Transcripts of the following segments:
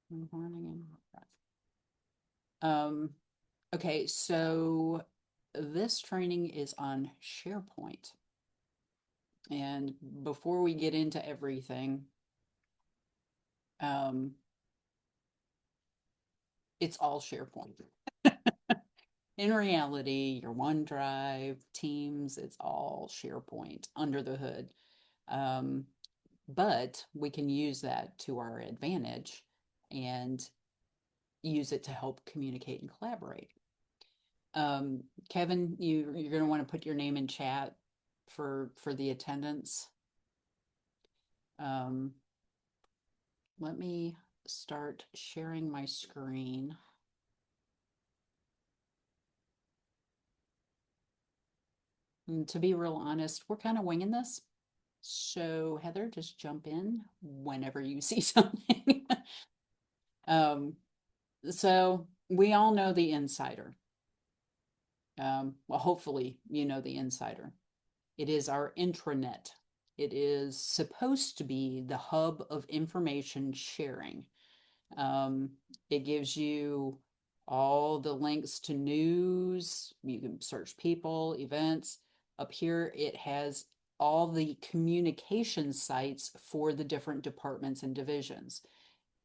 Morning and um, okay, so this training is on SharePoint. And before we get into everything, um, it's all SharePoint. In reality, your OneDrive, Teams, it's all SharePoint under the hood. Um, but we can use that to our advantage and use it to help communicate and collaborate. Kevin, you're going to want to put your name in chat for the attendance. Um, let me start sharing my screen. And to be real honest, we're kind of winging this. So Heather, just jump in whenever you see something. um, so we all know the insider. Well, hopefully you know the insider. It is our intranet. It is supposed to be the hub of information sharing. Um, it gives you all the links to news. You can search people, events. Up here, it has all the communication sites for the different departments and divisions.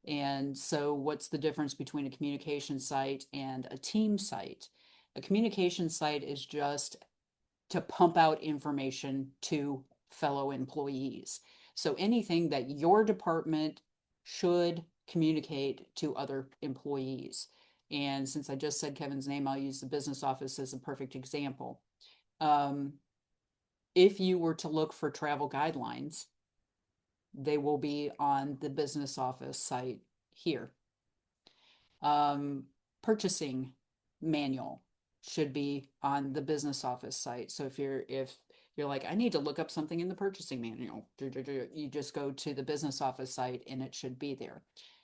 And so, what's the difference between a communication site and a team site? A communication site is just to pump out information to fellow employees. So anything that your department should communicate to other employees. And since I just said Kevin's name, I'll use the business office as a perfect example. Um, if you were to look for travel guidelines, they will be on the business office site here. um, Purchasing manual should be on the business office site. So if you're like, I need to look up something in the purchasing manual, you just go to the business office site and it should be there.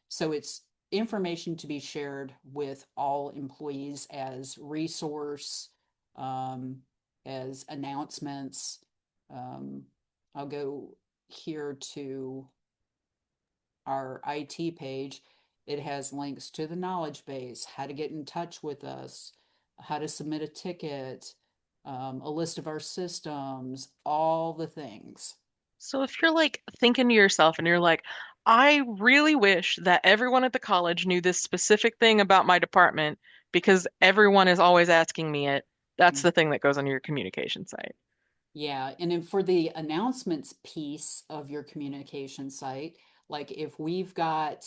So it's information to be shared with all employees as resource, um, as announcements. Um, I'll go here to our IT page. It has links to the knowledge base, how to get in touch with us, how to submit a ticket, a list of our systems, all the things. So if you're like thinking to yourself and you're like, I really wish that everyone at the college knew this specific thing about my department because everyone is always asking me it, that's the thing that goes on your communication site. Yeah, and then for the announcements piece of your communication site, like if we've got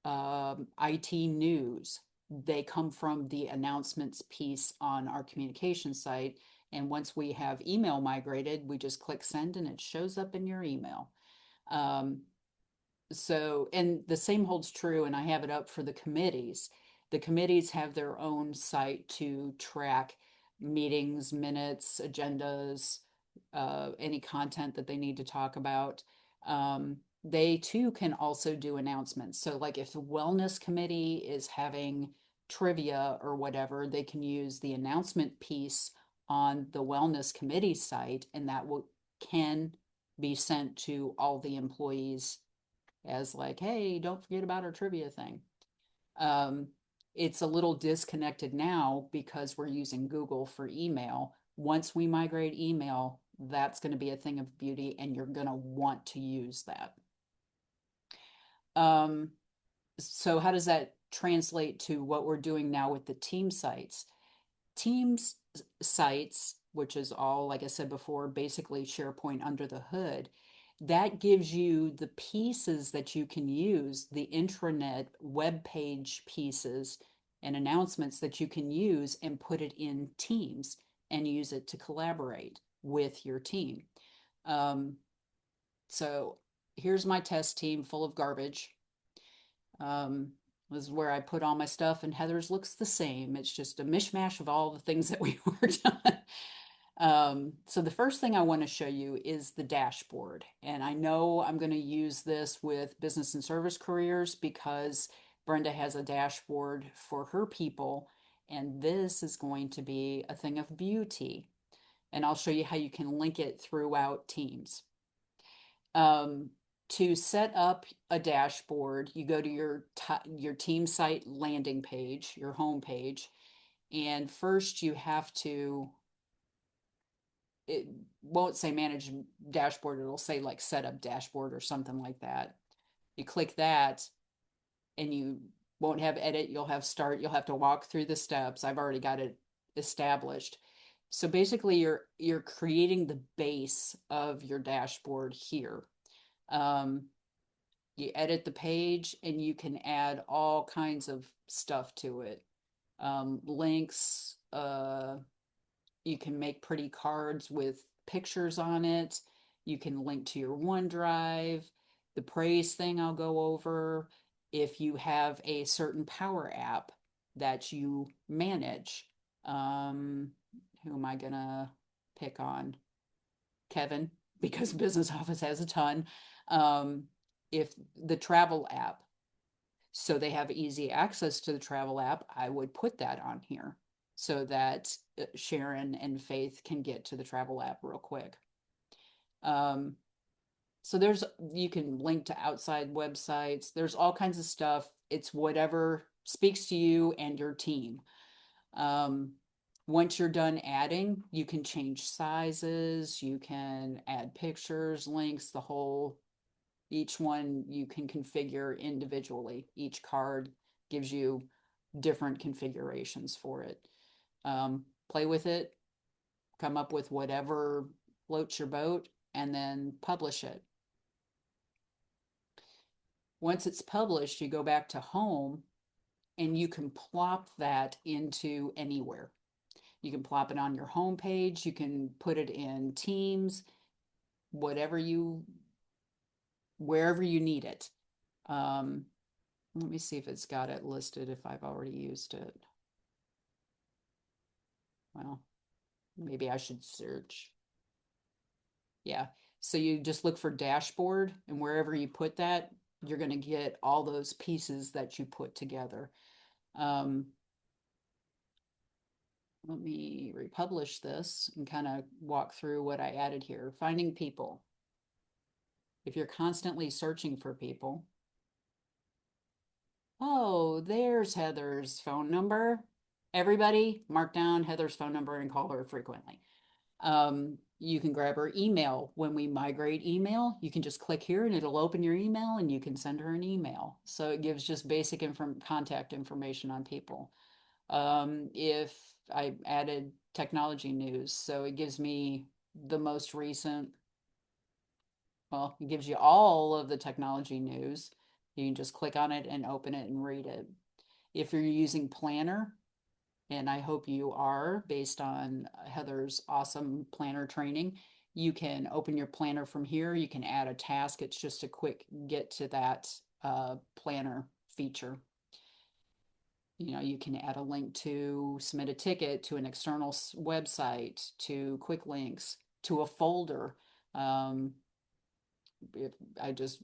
IT news, they come from the announcements piece on our communication site. And once we have email migrated, we just click send and it shows up in your email. Um, so, and the same holds true, and I have it up for the committees. The committees have their own site to track meetings, minutes, agendas, any content that they need to talk about. They too can also do announcements. So, like if the wellness committee is having trivia or whatever, they can use the announcement piece on the wellness committee site, and that will can be sent to all the employees as like, hey, don't forget about our trivia thing. Um, it's a little disconnected now because we're using Google for email. Once we migrate email, that's going to be a thing of beauty, and you're going to want to use that. Um, so, how does that translate to what we're doing now with the team sites? Teams sites, which is all, like I said before, basically SharePoint under the hood, that gives you the pieces that you can use, the intranet web page pieces and announcements that you can use and put it in Teams and use it to collaborate with your team. Um, so here's my test team full of garbage. Um, this is where I put all my stuff, and Heather's looks the same. It's just a mishmash of all the things that we worked on. So the first thing I want to show you is the dashboard. And I know I'm going to use this with business and service careers because Brenda has a dashboard for her people, and this is going to be a thing of beauty. And I'll show you how you can link it throughout Teams. Um, To set up a dashboard, you go to your team site landing page, your home page, and first you have to, it won't say manage dashboard, it'll say like set up dashboard or something like that. You click that and you won't have edit, you'll have start, you'll have to walk through the steps. I've already got it established. So basically you're creating the base of your dashboard here. Um, you edit the page and you can add all kinds of stuff to it. Links, you can make pretty cards with pictures on it. You can link to your OneDrive. The praise thing I'll go over. If you have a certain power app that you manage, um, who am I gonna pick on? Kevin, because Business Office has a ton. Um, if the travel app, so they have easy access to the travel app, I would put that on here so that Sharon and Faith can get to the travel app real quick. Um, so you can link to outside websites. There's all kinds of stuff. It's whatever speaks to you and your team. Um, Once you're done adding, you can change sizes, you can add pictures, links, each one you can configure individually. Each card gives you different configurations for it. Play with it, come up with whatever floats your boat, and then publish it. Once it's published, you go back to home and you can plop that into anywhere. You can plop it on your home page, you can put it in Teams, whatever you, wherever you need it. Um, Let me see if it's got it listed if I've already used it. Well, maybe I should search. Yeah. So you just look for dashboard, and wherever you put that, you're going to get all those pieces that you put together. Um, Let me republish this and kind of walk through what I added here. Finding people. If you're constantly searching for people, oh, there's Heather's phone number. Everybody mark down Heather's phone number and call her frequently. You can grab her email. When we migrate email, you can just click here and it'll open your email and you can send her an email. So it gives just basic contact information on people. If I added technology news, so it gives me the most recent, well, it gives you all of the technology news. You can just click on it and open it and read it. If you're using Planner, and I hope you are based on Heather's awesome planner training, you can open your planner from here. You can add a task. It's just a quick get to that planner feature. You know, you can add a link to submit a ticket to an external website, to quick links, to a folder. Um, if I just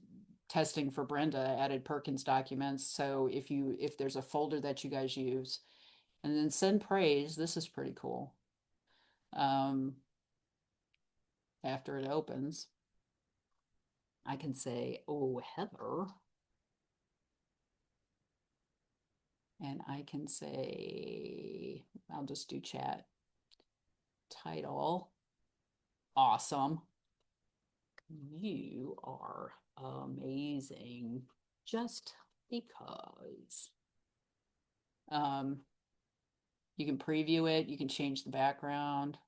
testing for Brenda added Perkins documents. So if there's a folder that you guys use, and then send praise. This is pretty cool. Um, After it opens, I can say, "Oh, Heather," and I can say, I'll just do chat title. Awesome. You are amazing. Just because. Um, you can preview it. You can change the background.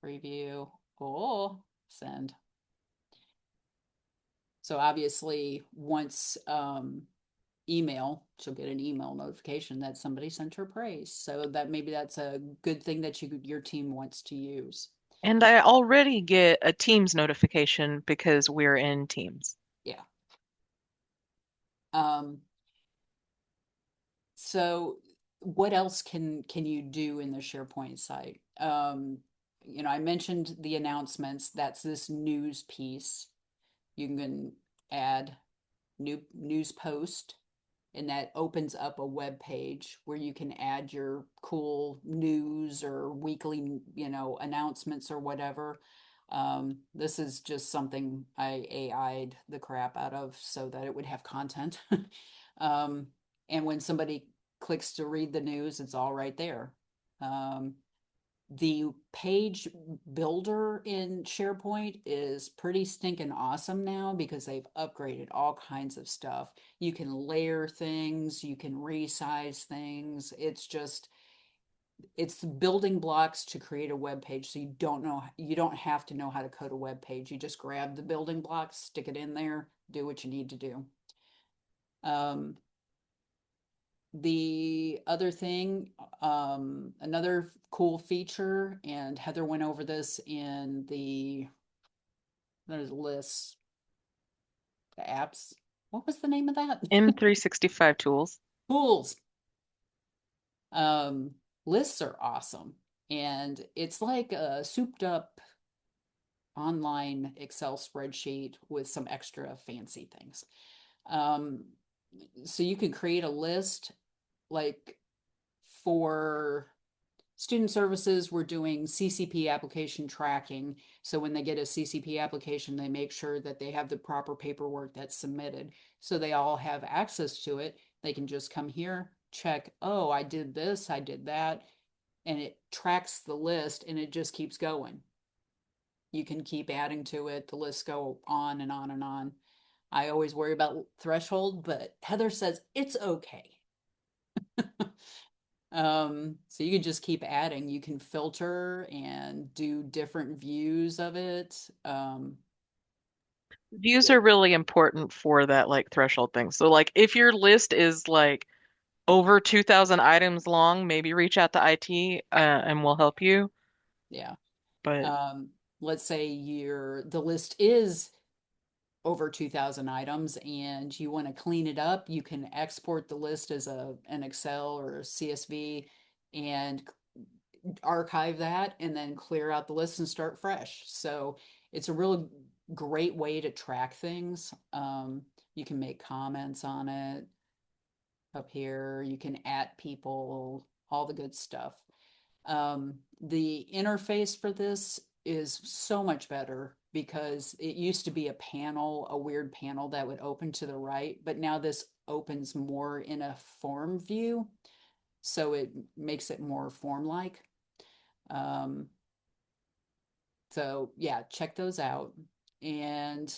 Preview. Oh, send. So obviously, once email, she'll get an email notification that somebody sent her praise. So that maybe that's a good thing that your team wants to use. And I already get a Teams notification because we're in Teams. Yeah. Um, so what else can you do in the SharePoint site? I mentioned the announcements. That's this news piece. You can add new news post, and that opens up a web page where you can add your cool news or weekly, announcements or whatever. This is just something I AI'd the crap out of so that it would have content. um, and when somebody clicks to read the news, it's all right there. Um, the page builder in SharePoint is pretty stinking awesome now because they've upgraded all kinds of stuff. You can layer things, you can resize things. It's the building blocks to create a web page. So you don't have to know how to code a web page. You just grab the building blocks, stick it in there, do what you need to do. Um, the other thing, another cool feature, and Heather went over this in there's lists, the apps. What was the name of that? M365 tools. Tools. Um, Lists are awesome. And it's like a souped up online Excel spreadsheet with some extra fancy things. Um, so you can create a list like for student services, we're doing CCP application tracking. So when they get a CCP application, they make sure that they have the proper paperwork that's submitted. So they all have access to it. They can just come here, check, oh, I did this, I did that, and it tracks the list and it just keeps going. You can keep adding to it. The lists go on and on and on. I always worry about threshold, but Heather says it's okay. So you can just keep adding. You can filter and do different views of it. Views are It, really important for that like threshold thing. So like if your list is like over 2,000 items long, maybe reach out to IT and we'll help you. yeah. But Um, let's say the list is over 2,000 items and you want to clean it up, you can export the list as an Excel or a CSV and archive that and then clear out the list and start fresh. So it's a real great way to track things. You can make comments on it up here. You can add people, all the good stuff. The interface for this is so much better because it used to be a panel, a weird panel that would open to the right, but now this opens more in a form view. So it makes it more form-like. Um, so yeah, check those out. And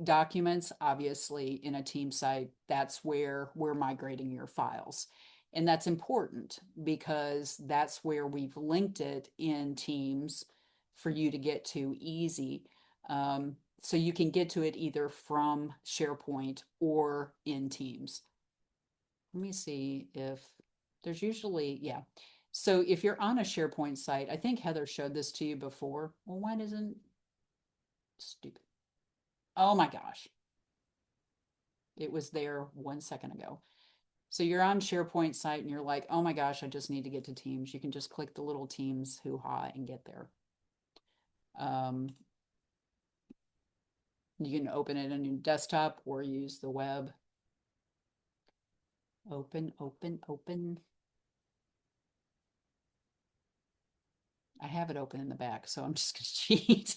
documents, obviously, in a team site, that's where we're migrating your files. And that's important because that's where we've linked it in Teams for you to get to easy. So you can get to it either from SharePoint or in Teams. Let me see if there's usually, yeah. So if you're on a SharePoint site, I think Heather showed this to you before. Well, why doesn't stupid? Oh my gosh. It was there 1 second ago. So you're on SharePoint site and you're like, oh my gosh, I just need to get to Teams. You can just click the little Teams hoo-ha and get there. Um, you can open it on your desktop or use the web. Open, open, open. I have it open in the back, so I'm just going to cheat.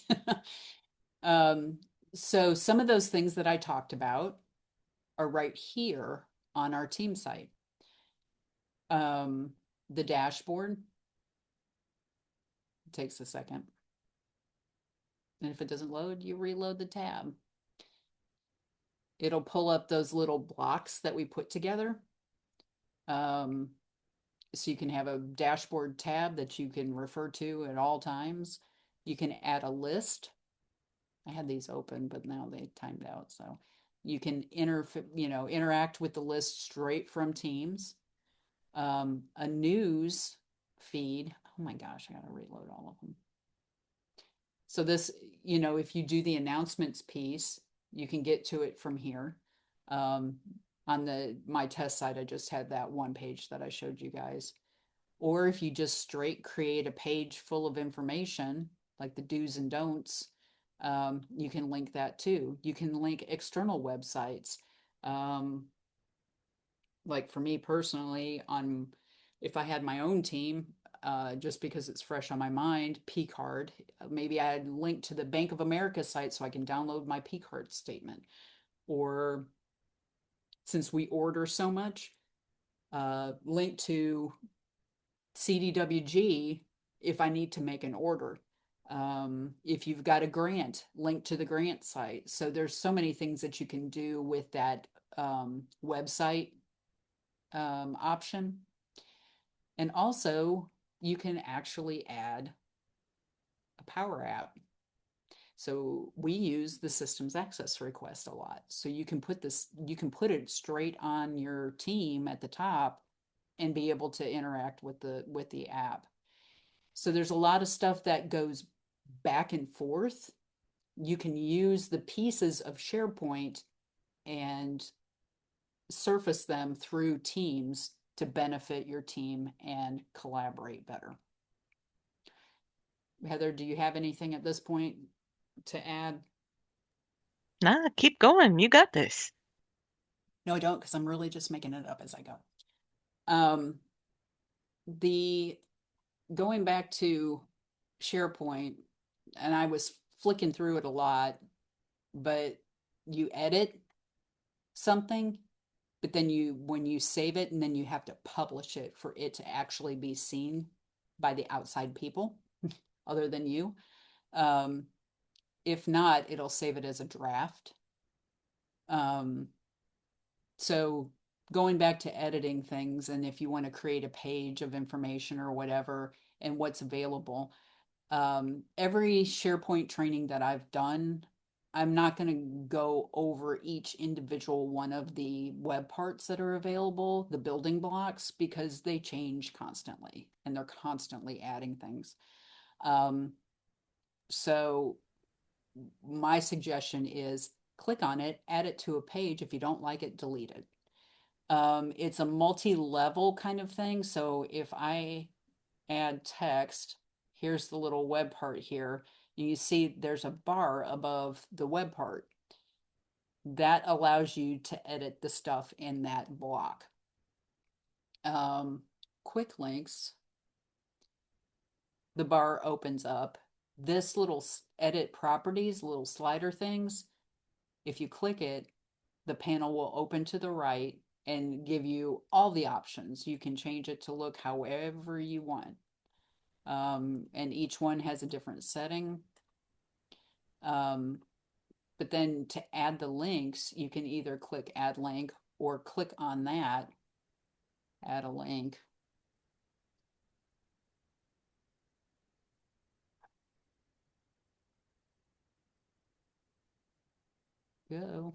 um, so some of those things that I talked about are right here on our team site. Um, the dashboard takes a second. And if it doesn't load, you reload the tab. It'll pull up those little blocks that we put together. Um, so you can have a dashboard tab that you can refer to at all times. You can add a list. I had these open, but now they timed out. So you can interact with the list straight from Teams. A news feed. Oh my gosh, I gotta reload all of them. So this, if you do the announcements piece, you can get to it from here. Um, on my test site, I just had that one page that I showed you guys. Or if you just straight create a page full of information, like the do's and don'ts, you can link that too. You can link external websites. Um, like for me personally, if I had my own team, just because it's fresh on my mind, P card. Maybe I'd link to the Bank of America site so I can download my P card statement. Or since we order so much, link to CDWG if I need to make an order. If you've got a grant, link to the grant site. So there's so many things that you can do with that website option. And also, you can actually add a Power App. So we use the systems access request a lot. So you can put it straight on your team at the top and be able to interact with the app. So there's a lot of stuff that goes back and forth. You can use the pieces of SharePoint and surface them through Teams to benefit your team and collaborate better. Heather, do you have anything at this point to add? Nah, keep going. You got this. No, I don't, because I'm really just making it up as I go. Um, the Going back to SharePoint, and I was flicking through it a lot, but you edit something, but then when you save it and then you have to publish it for it to actually be seen by the outside people other than you. Um, if not, it'll save it as a draft. Um, so going back to editing things, and if you want to create a page of information or whatever and what's available, every SharePoint training that I've done, I'm not going to go over each individual one of the web parts that are available, the building blocks, because they change constantly and they're constantly adding things. Um, so my suggestion is click on it, add it to a page. If you don't like it, delete it. It's a multi-level kind of thing. So if I add text, here's the little web part here. You see there's a bar above the web part. That allows you to edit the stuff in that block. Quick links, the bar opens up. This little edit properties, little slider things, if you click it, the panel will open to the right and give you all the options. You can change it to look however you want. And each one has a different setting. Um, but then to add the links, you can either click add link or click on that, add a link. Go.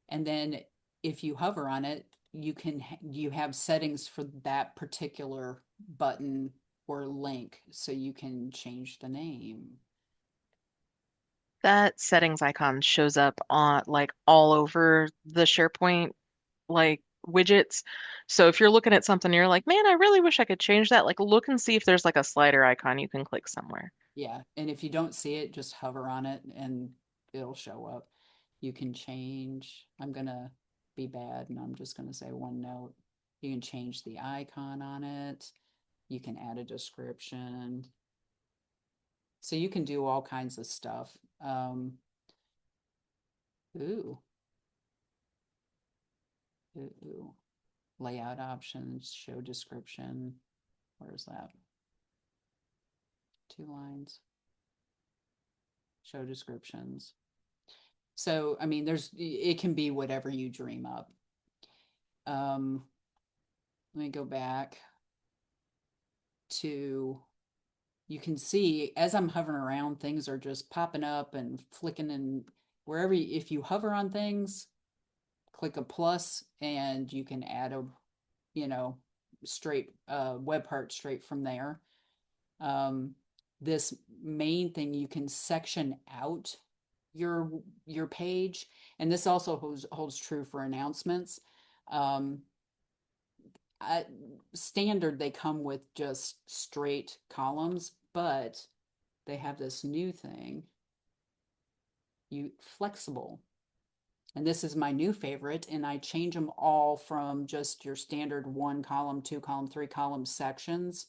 And then if you hover on it, you have settings for that particular button or link, so you can change the name. That settings icon shows up on like all over the SharePoint like widgets. So if you're looking at something, you're like, man, I really wish I could change that. Like look and see if there's like a slider icon you can click somewhere. Yeah, and if you don't see it, just hover on it and it'll show up. You can change. I'm gonna be bad and I'm just gonna say one note. You can change the icon on it. You can add a description. So you can do all kinds of stuff. Ooh, ooh. Layout options, show description. Where's that? 2 lines. Show descriptions. So, I mean, it can be whatever you dream up. Um, Let me go back to, you can see as I'm hovering around, things are just popping up and flicking, and wherever, if you hover on things, click a plus and you can add a, you know, straight web part straight from there. Um, this main thing, you can section out your your page, and this also holds true for announcements. Um, I, Standard, they come with just straight columns, but they have this new thing, you flexible. And this is my new favorite, and I change them all from just your standard one column, two column, three column sections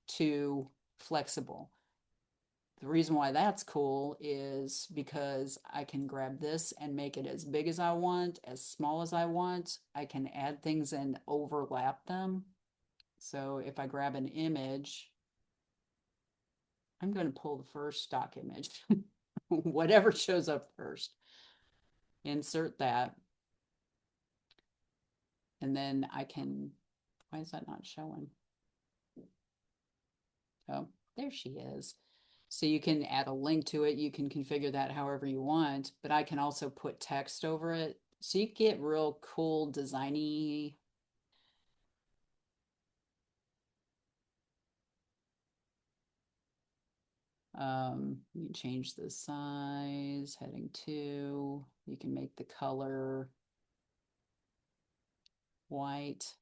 to flexible. The reason why that's cool is because I can grab this and make it as big as I want, as small as I want. I can add things and overlap them. So if I grab an image, I'm going to pull the first stock image, whatever shows up first. Insert that, and then I can, why is that not showing? Oh, there she is. So you can add a link to it. You can configure that however you want, but I can also put text over it. So you get real cool designy. You can change the size, heading 2. You can make the color white.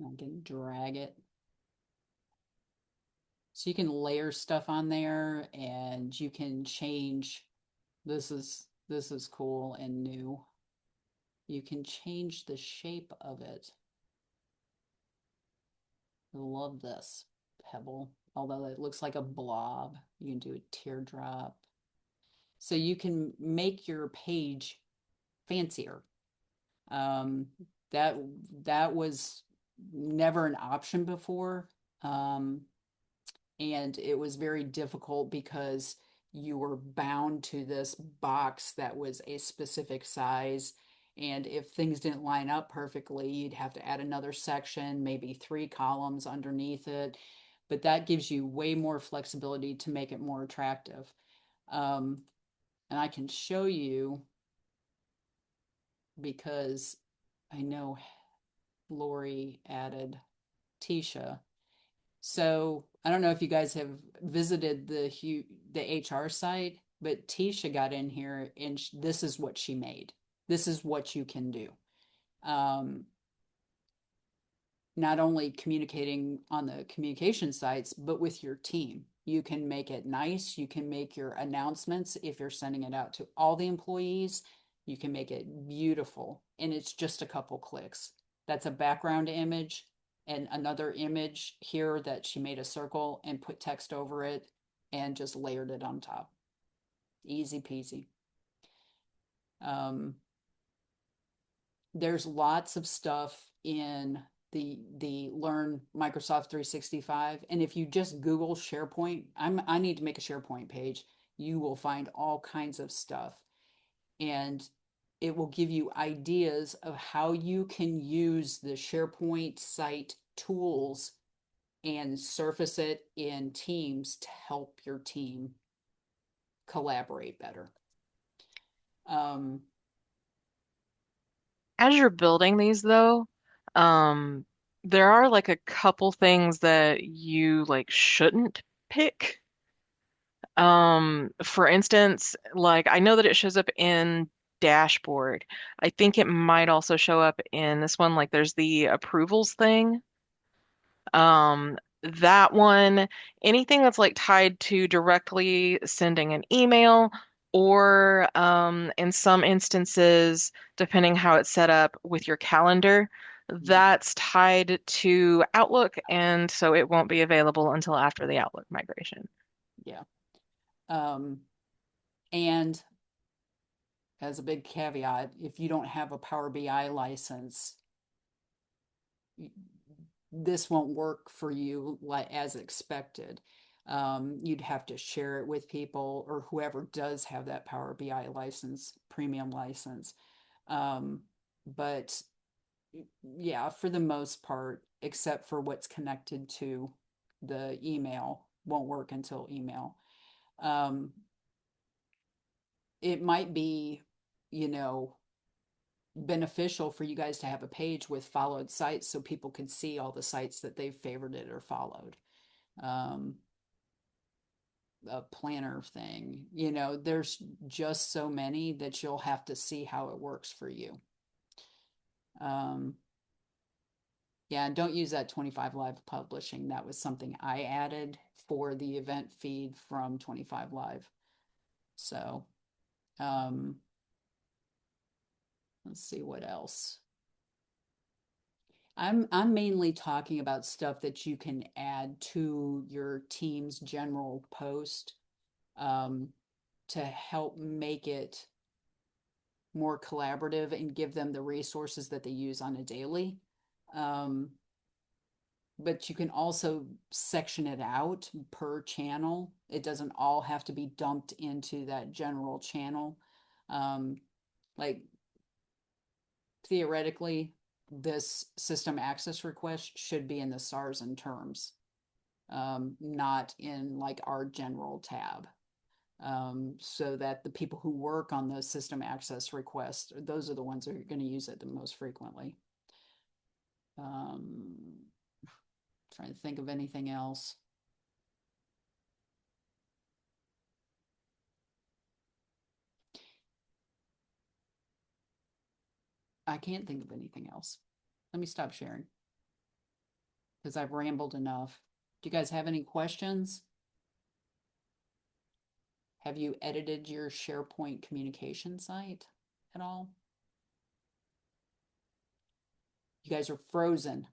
I can drag it. So you can layer stuff on there and you can change. This is cool and new. You can change the shape of it. I love this pebble, although it looks like a blob. You can do a teardrop. So you can make your page fancier. Um, that that was never an option before. Um, and it was very difficult because you were bound to this box that was a specific size. And if things didn't line up perfectly, you'd have to add another section, maybe 3 columns underneath it. But that gives you way more flexibility to make it more attractive. Um, and I can show you because I know Lori added Tisha. So I don't know if you guys have visited the HR site, but Tisha got in here and this is what she made. This is what you can do. Um, Not only communicating on the communication sites, but with your team. You can make it nice. You can make your announcements if you're sending it out to all the employees. You can make it beautiful, and it's just a couple clicks. That's a background image and another image here that she made a circle and put text over it and just layered it on top. Easy peasy. Um, there's lots of stuff in the Learn Microsoft 365, and if you just Google SharePoint, I need to make a SharePoint page, you will find all kinds of stuff, and it will give you ideas of how you can use the SharePoint site tools and surface it in Teams to help your team collaborate better. um, As you're building these though, um, there are like a couple things that you like shouldn't pick. For instance, like I know that it shows up in dashboard. I think it might also show up in this one, like there's the approvals thing. That one, anything that's like tied to directly sending an email or in some instances, depending how it's set up with your calendar, that's tied to Outlook, and so it won't be available until after the Outlook migration. yeah. um, and as a big caveat, if you don't have a Power BI license, this won't work for you like as expected. You'd have to share it with people or whoever does have that Power BI license, premium license. Um, but yeah, for the most part, except for what's connected to the email, won't work until email. Um, it might be, you know, beneficial for you guys to have a page with followed sites so people can see all the sites that they've favorited or followed. Um, a planner thing, there's just so many that you'll have to see how it works for you. Um, Yeah, and don't use that 25 Live publishing. That was something I added for the event feed from 25 Live. So, um, let's see what else. I'm mainly talking about stuff that you can add to your team's general post, um, to help make it more collaborative and give them the resources that they use on a daily. Um, but you can also section it out per channel. It doesn't all have to be dumped into that general channel. Um, like theoretically, this system access request should be in the SARS and terms, not in like our general tab. So that the people who work on the system access request, those are the ones that are going to use it the most frequently. Um, Trying to think of anything else. I can't think of anything else. Let me stop sharing because I've rambled enough. Do you guys have any questions? Have you edited your SharePoint communication site at all? You guys are frozen.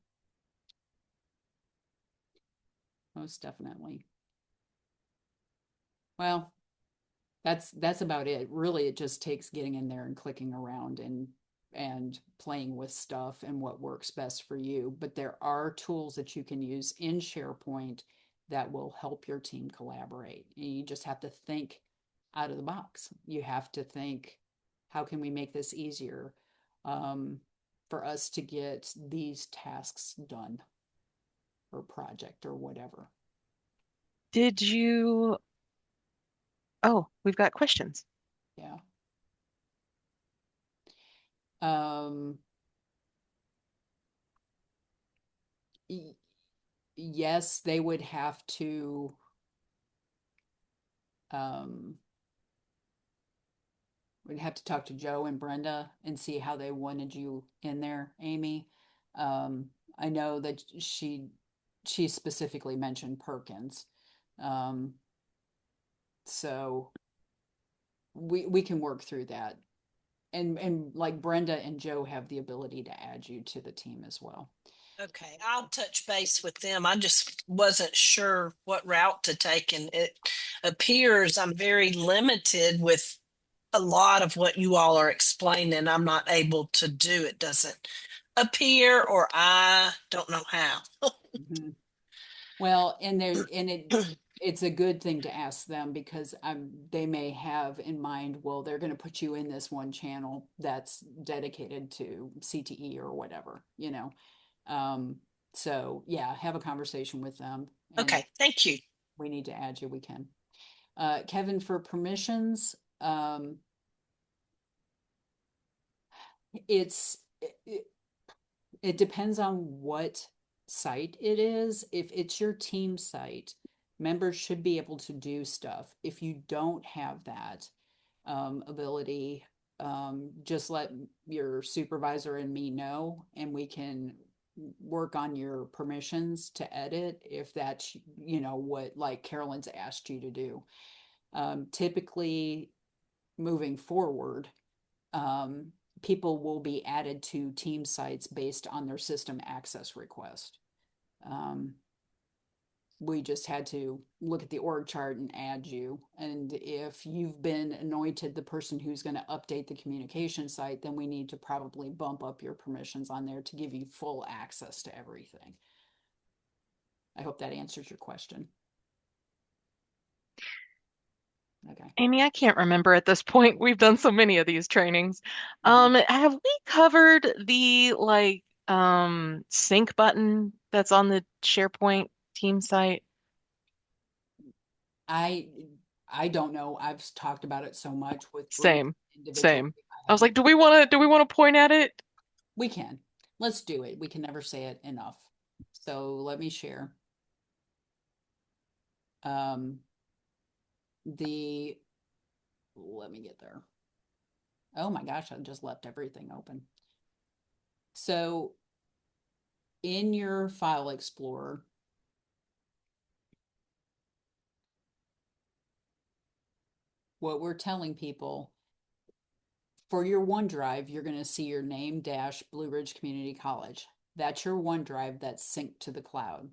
Most definitely. Well, that's about it. Really, it just takes getting in there and clicking around and playing with stuff and what works best for you. But there are tools that you can use in SharePoint that will help your team collaborate. And you just have to think out of the box. You have to think, how can we make this easier, um, for us to get these tasks done or project or whatever. Did you? Oh, we've got questions. Yeah. Um, yes, they would have to, um, we'd have to talk to Joe and Brenda and see how they wanted you in there, Amy. I know that she specifically mentioned Perkins. Um, so we can work through that. And like Brenda and Joe have the ability to add you to the team as well. Okay, I'll touch base with them. I just wasn't sure what route to take, and it appears I'm very limited with a lot of what you all are explaining. I'm not able to do. It doesn't appear, or I don't know how. Mhm. Well, it's a good thing to ask them because they may have in mind, well, they're going to put you in this one channel that's dedicated to CTE or whatever, you know. Um, so yeah, have a conversation with them, and if Okay, thank you. we need to add you, we can. Kevin, for permissions, it's it, it depends on what site it is. If it's your team site, members should be able to do stuff. If you don't have that, ability, just let your supervisor and me know, and we can work on your permissions to edit if that's, what like Carolyn's asked you to do. Typically, moving forward, um, people will be added to team sites based on their system access request. Um, we just had to look at the org chart and add you. And if you've been anointed the person who's going to update the communication site, then we need to probably bump up your permissions on there to give you full access to everything. I hope that answers your question. Okay. Amy, I can't remember at this point. We've done so many of these trainings. Mhm. Have we covered the sync button that's on the SharePoint team site? I I don't know. I've talked about it so much with groups Same, individually. same. I I was haven't. like, do we want to point at it? We can. Let's do it. We can never say it enough. So let me share. Um, the Let me get there. Oh my gosh, I just left everything open. So in your File Explorer, what we're telling people, for your OneDrive, you're going to see your name dash Blue Ridge Community College. That's your OneDrive that's synced to the cloud.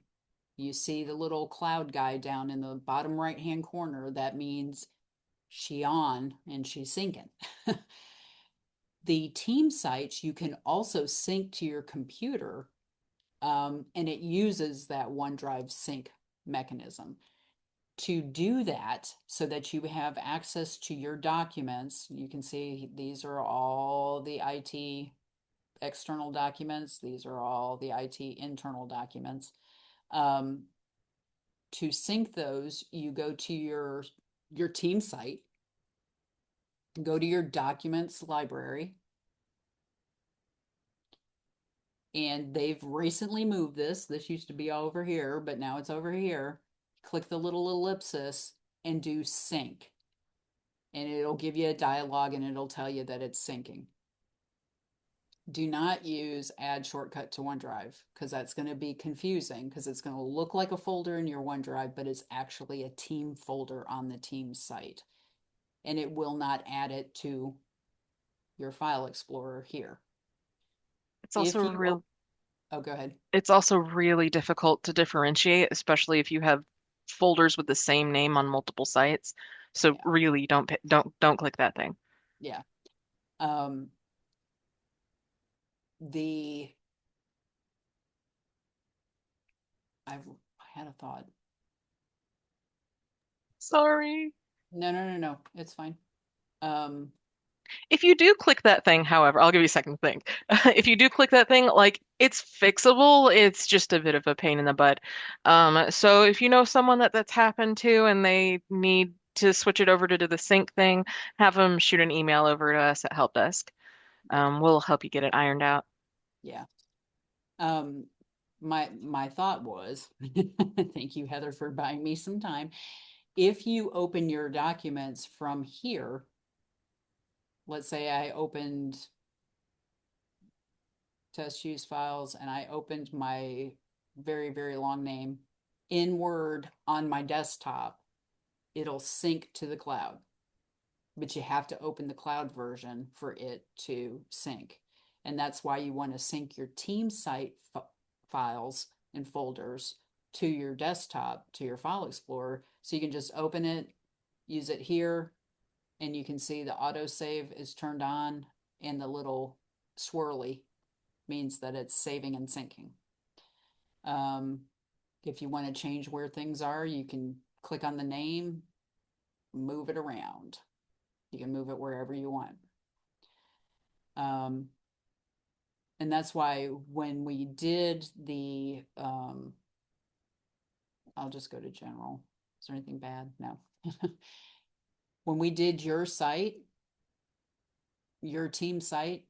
You see the little cloud guy down in the bottom right-hand corner. That means she on and she's syncing. The team sites you can also sync to your computer, and it uses that OneDrive sync mechanism. To do that, so that you have access to your documents, you can see these are all the IT external documents. These are all the IT internal documents. To sync those, you go to your team site, go to your documents library, and they've recently moved this. This used to be over here, but now it's over here. Click the little ellipsis and do sync. And it'll give you a dialog and it'll tell you that it's syncing. Do not use add shortcut to OneDrive, because that's going to be confusing, because it's going to look like a folder in your OneDrive, but it's actually a team folder on the team site. And it will not add it to your File Explorer here. It's also If you, real oh, go ahead. it's also really difficult to differentiate, especially if you have folders with the same name on multiple sites. So Yeah, really don't click that thing. yeah. Um, the, I had a thought. Sorry. No, it's fine. Um, If you do click that thing, however, I'll give you a second to think. If you do click that thing, like it's fixable, it's just a bit of a pain in the butt. So if you know someone that's happened to and they need to switch it over to the sync thing, have them shoot an email over to us at help desk. yeah, We'll help you get it ironed out. yeah. Um, my thought was, thank you, Heather, for buying me some time. If you open your documents from here, let's say I opened test use files and I opened my very, very long name in Word on my desktop, it'll sync to the cloud. But you have to open the cloud version for it to sync. And that's why you want to sync your team site files and folders to your desktop, to your File Explorer, so you can just open it, use it here, and you can see the autosave is turned on, and the little swirly means that it's saving and syncing. If you want to change where things are, you can click on the name, move it around. You can move it wherever you want. And that's why when we did the, I'll just go to general. Is there anything bad? No. When we did your site, your team site,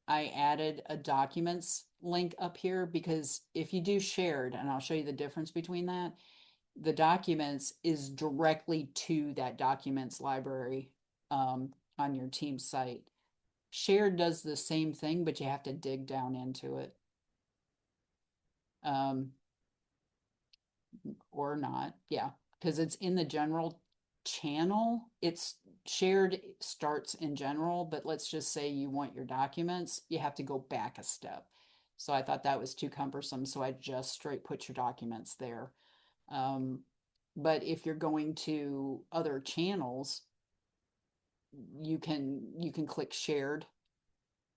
I added a documents link up here, because if you do shared, and I'll show you the difference between that, the documents is directly to that documents library on your team site. Shared does the same thing, but you have to dig down into it. Or not, yeah, because it's in the general channel. It's shared starts in general, but let's just say you want your documents, you have to go back a step. So I thought that was too cumbersome, so I just straight put your documents there. But if you're going to other channels, you can click shared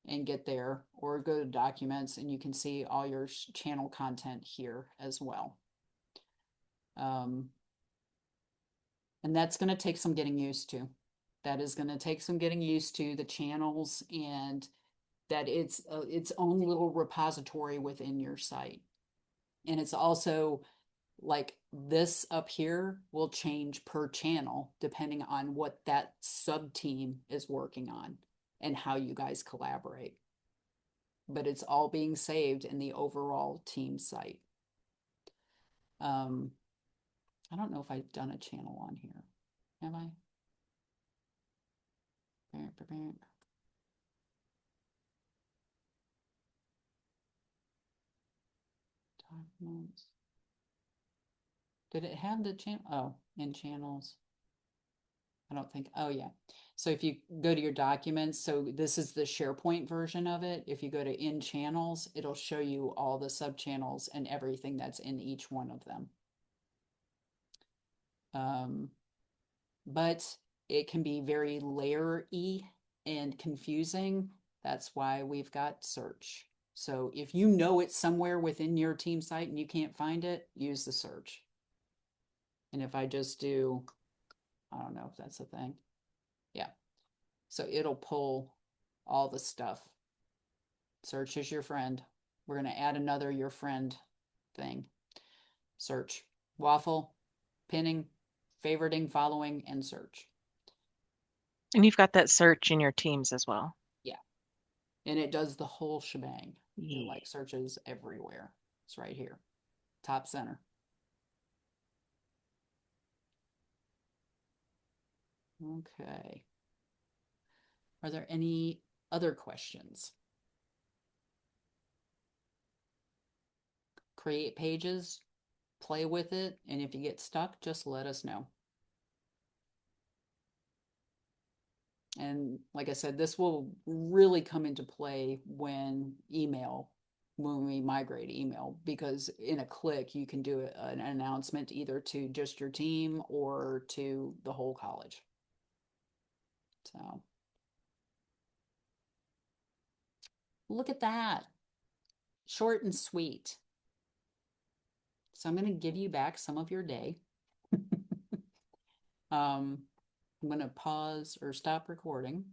and get there, or go to documents and you can see all your channel content here as well. And that's going to take some getting used to. That is going to take some getting used to, the channels, and that it's its own little repository within your site. And it's also like this up here will change per channel depending on what that sub team is working on and how you guys collaborate. But it's all being saved in the overall team site. I don't know if I've done a channel on here. Have I? Did it have the channel? Oh, in channels. I don't think, oh yeah. So if you go to your documents, so this is the SharePoint version of it. If you go to in channels, it'll show you all the subchannels and everything that's in each one of them. But it can be very layer-y and confusing. That's why we've got search. So if you know it's somewhere within your team site and you can't find it, use the search. And if I just do, I don't know if that's a thing. Yeah. So it'll pull all the stuff. Search is your friend. We're going to add another your friend thing. Search. Waffle, pinning, favoriting, following, and search. And you've got that search in your teams as well. Yeah. And it does the whole shebang. Yeah. It like searches everywhere. It's right here. Top center. Okay. Are there any other questions? Create pages, play with it, and if you get stuck, just let us know. And like I said, this will really come into play when we migrate email, because in a click, you can do an announcement either to just your team or to the whole college. So look at that. Short and sweet. So I'm going to give you back some of your day. I'm going to pause or stop recording.